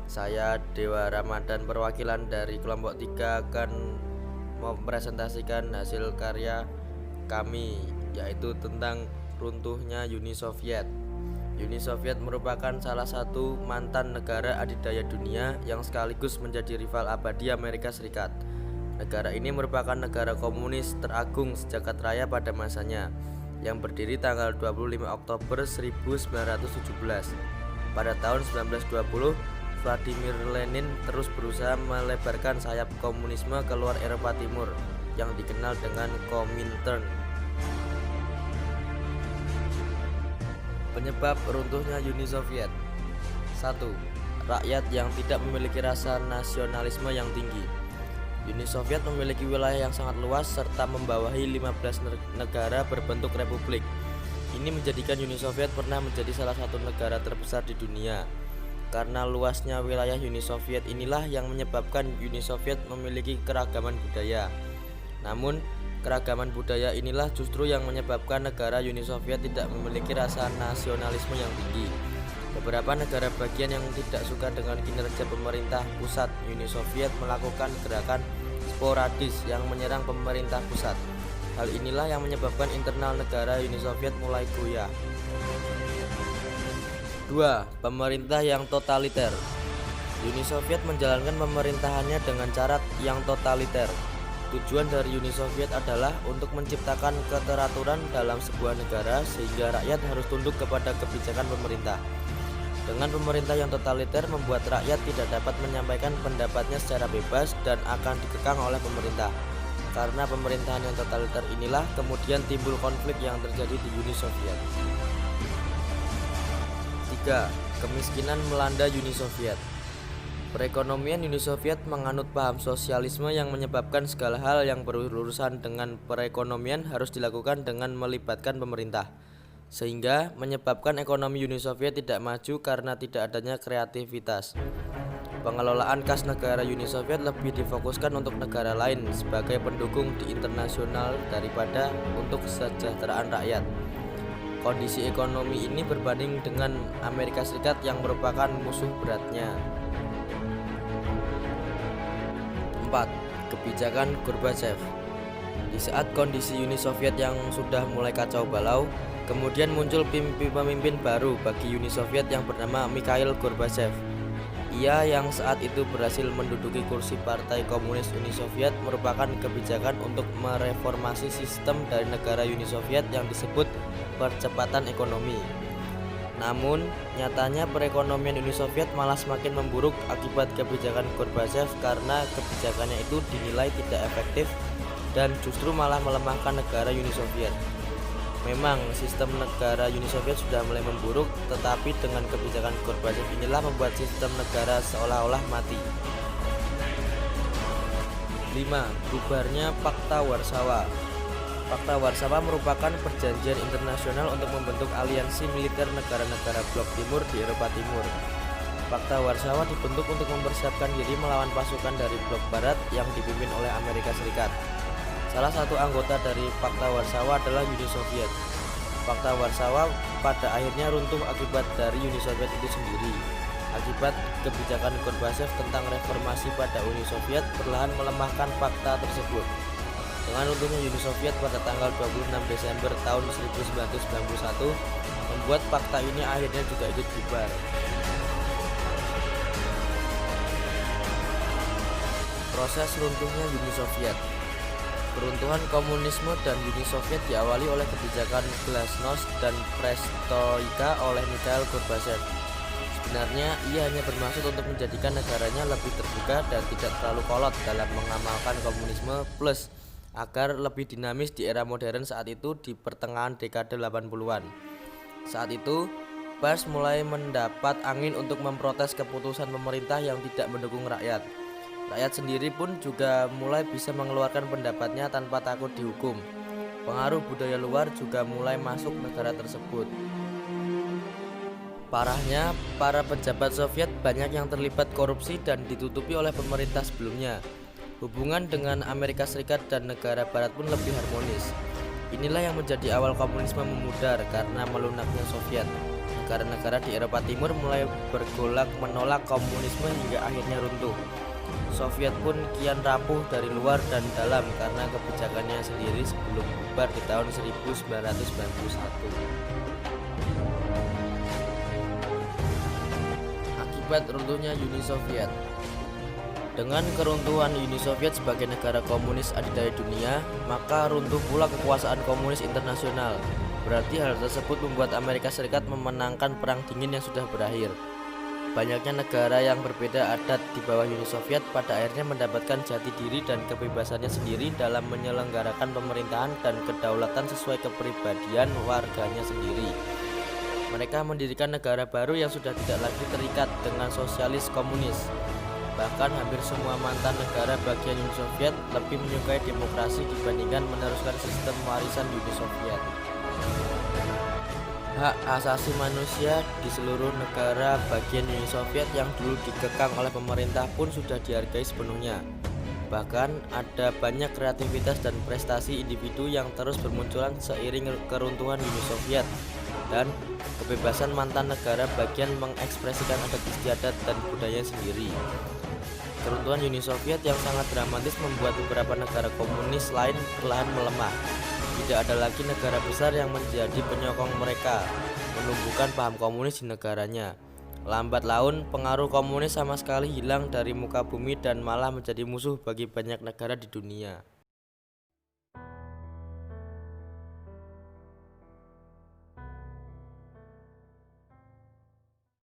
Saya Dewa Ramadan, perwakilan dari kelompok 3 akan mempresentasikan hasil karya kami, yaitu tentang runtuhnya Uni Soviet. Uni Soviet merupakan salah satu mantan negara adidaya dunia yang sekaligus menjadi rival abadi Amerika Serikat. Negara ini merupakan negara komunis teragung sejagat raya pada masanya, yang berdiri tanggal 25 Oktober 1917. Pada tahun 1920, Vladimir Lenin terus berusaha melebarkan sayap komunisme keluar Eropa Timur yang dikenal dengan Komintern. Penyebab runtuhnya Uni Soviet. 1. Rakyat yang tidak memiliki rasa nasionalisme yang tinggi. Uni Soviet memiliki wilayah yang sangat luas serta membawahi 15 negara berbentuk republik. Ini menjadikan Uni Soviet pernah menjadi salah satu negara terbesar di dunia. Karena luasnya wilayah Uni Soviet inilah yang menyebabkan Uni Soviet memiliki keragaman budaya. Namun, keragaman budaya inilah justru yang menyebabkan negara Uni Soviet tidak memiliki rasa nasionalisme yang tinggi. Beberapa negara bagian yang tidak suka dengan kinerja pemerintah pusat Uni Soviet melakukan gerakan sporadis yang menyerang pemerintah pusat. Hal inilah yang menyebabkan internal negara Uni Soviet mulai goyah. 2. Pemerintah yang totaliter. Uni Soviet menjalankan pemerintahannya dengan cara yang totaliter. Tujuan dari Uni Soviet adalah untuk menciptakan keteraturan dalam sebuah negara sehingga rakyat harus tunduk kepada kebijakan pemerintah. Dengan pemerintah yang totaliter membuat rakyat tidak dapat menyampaikan pendapatnya secara bebas dan akan dikekang oleh pemerintah. Karena pemerintahan yang totaliter inilah kemudian timbul konflik yang terjadi di Uni Soviet. 3. Kemiskinan melanda Uni Soviet. Perekonomian Uni Soviet menganut paham sosialisme yang menyebabkan segala hal yang berurusan dengan perekonomian harus dilakukan dengan melibatkan pemerintah, sehingga menyebabkan ekonomi Uni Soviet tidak maju karena tidak adanya kreativitas. Pengelolaan kas negara Uni Soviet lebih difokuskan untuk negara lain sebagai pendukung di internasional daripada untuk kesejahteraan rakyat. Kondisi ekonomi ini berbanding dengan Amerika Serikat yang merupakan musuh beratnya. 4. Kebijakan Gorbachev. Di saat kondisi Uni Soviet yang sudah mulai kacau balau, kemudian muncul pemimpin baru bagi Uni Soviet yang bernama Mikhail Gorbachev. Ia yang saat itu berhasil menduduki kursi Partai Komunis Uni Soviet merupakan kebijakan untuk mereformasi sistem dari negara Uni Soviet yang disebut percepatan ekonomi. Namun, nyatanya perekonomian Uni Soviet malah semakin memburuk akibat kebijakan Gorbachev karena kebijakannya itu dinilai tidak efektif dan justru malah melemahkan negara Uni Soviet. Memang sistem negara Uni Soviet sudah mulai memburuk, tetapi dengan kebijakan Gorbachev inilah membuat sistem negara seolah-olah mati. 5. Bubarnya Pakta Warsawa. Pakta Warsawa merupakan perjanjian internasional untuk membentuk aliansi militer negara-negara blok timur di Eropa Timur. Pakta Warsawa dibentuk untuk mempersiapkan diri melawan pasukan dari blok barat yang dipimpin oleh Amerika Serikat. Salah satu anggota dari Pakta Warsawa adalah Uni Soviet. Pakta Warsawa pada akhirnya runtuh akibat dari Uni Soviet itu sendiri. Akibat kebijakan Gorbachev tentang reformasi pada Uni Soviet perlahan melemahkan pakta tersebut. Dengan runtuhnya Uni Soviet pada tanggal 26 Desember tahun 1991, membuat pakta ini akhirnya juga ikut bubar. Proses runtuhnya Uni Soviet. Peruntuhan komunisme dan Uni Soviet diawali oleh kebijakan Glasnost dan Perestroika oleh Mikhail Gorbachev. Sebenarnya ia hanya bermaksud untuk menjadikan negaranya lebih terbuka dan tidak terlalu kolot dalam mengamalkan komunisme plus agar lebih dinamis di era modern saat itu di pertengahan dekade 80-an. Saat itu, pers mulai mendapat angin untuk memprotes keputusan pemerintah yang tidak mendukung rakyat. Rakyat sendiri pun juga mulai bisa mengeluarkan pendapatnya tanpa takut dihukum. Pengaruh budaya luar juga mulai masuk negara tersebut. Parahnya, para pejabat Soviet banyak yang terlibat korupsi dan ditutupi oleh pemerintah sebelumnya. Hubungan dengan Amerika Serikat dan negara barat pun lebih harmonis. Inilah yang menjadi awal komunisme memudar karena melunaknya Soviet. negara-negara di Eropa Timur mulai bergolak menolak komunisme hingga akhirnya runtuh. Soviet pun kian rapuh dari luar dan dalam karena kebijakannya sendiri sebelum bubar di tahun 1991. Akibat runtuhnya Uni Soviet. Dengan keruntuhan Uni Soviet sebagai negara komunis adidaya dunia, maka runtuh pula kekuasaan komunis internasional. Berarti hal tersebut membuat Amerika Serikat memenangkan perang dingin yang sudah berakhir. Banyaknya negara yang berbeda adat di bawah Uni Soviet pada akhirnya mendapatkan jati diri dan kebebasannya sendiri dalam menyelenggarakan pemerintahan dan kedaulatan sesuai kepribadian warganya sendiri. Mereka mendirikan negara baru yang sudah tidak lagi terikat dengan sosialis komunis. Bahkan hampir semua mantan negara bagian Uni Soviet lebih menyukai demokrasi dibandingkan meneruskan sistem warisan Uni Soviet. Hak asasi manusia di seluruh negara bagian Uni Soviet yang dulu dikekang oleh pemerintah pun sudah dihargai sepenuhnya. Bahkan ada banyak kreativitas dan prestasi individu yang terus bermunculan seiring keruntuhan Uni Soviet, dan kebebasan mantan negara bagian mengekspresikan adat istiadat dan budaya sendiri. Keruntuhan Uni Soviet yang sangat dramatis membuat beberapa negara komunis lain perlahan melemah. Tidak ada lagi negara besar yang menjadi penyokong mereka, menumbuhkan paham komunis di negaranya. Lambat laun, pengaruh komunis sama sekali hilang dari muka bumi dan malah menjadi musuh bagi banyak negara di dunia.